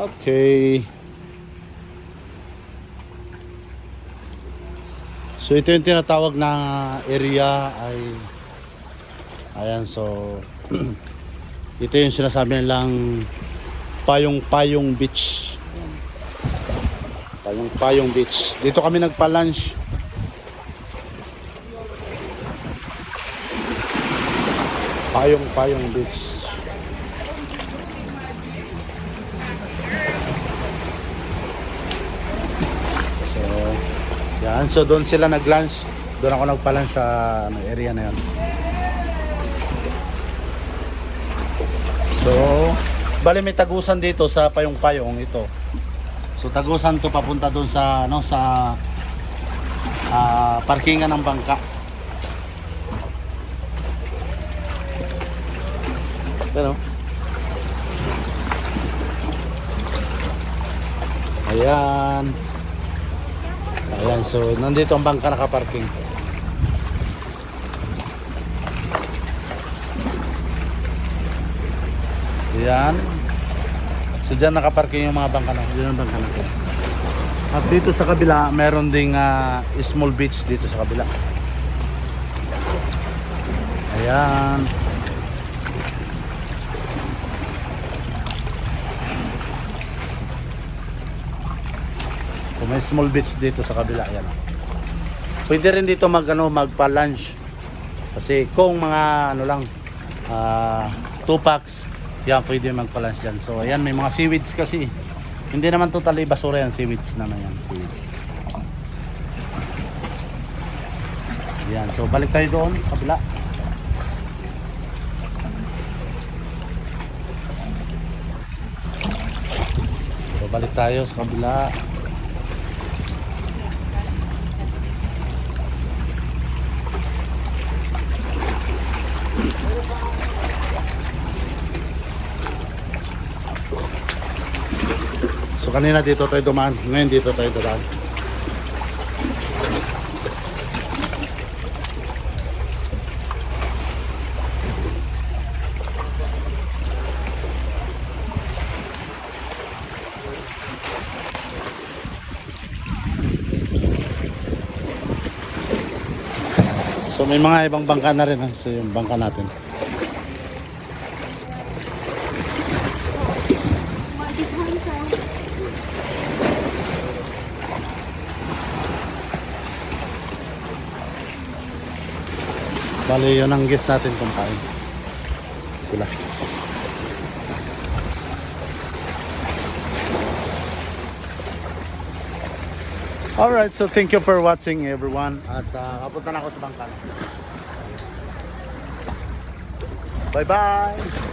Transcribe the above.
Okay. So ito yung tinatawag na area ay ayan, so ito yung sinasabi nilang Payong Beach. Payong Beach. Dito kami nagpa-lunch. Payong Beach. So, yan. So doon sila nag-lunch. Doon ako nagpa-lunch sa area na yan. So, bali may tagusan dito sa Payong ito. So tagusan to papunta doon sa parkingan ng bangka. Pero ayan. Ayan, so nandito ang bangka nakaparking. Ayan. So dyan nakaparking yung mga bangka na. Dyan ang bangka natin. At dito sa kabila, meron ding small beach dito sa kabila. Ayan. So may small beach dito sa kabila. Ayan. Pwede rin dito magpa-lunch. Kasi kung mga 2 packs, yan, pwede magpa-lunch dyan. So, ayan, may mga seaweeds kasi. Hindi naman totally basura yan. Seaweeds naman yan. Seaweeds. Ayan, so balik tayo doon, kabila. So, balik tayo sa kabila. So kanina dito tayo dumaan, ngayon dito tayo dadaan. So may mga ibang bangka na rin, so yung bangka natin. Bali yun ang guest natin kung kain sila. Alright, so thank you for watching everyone. At kapunta na ako sa bangka. Bye bye!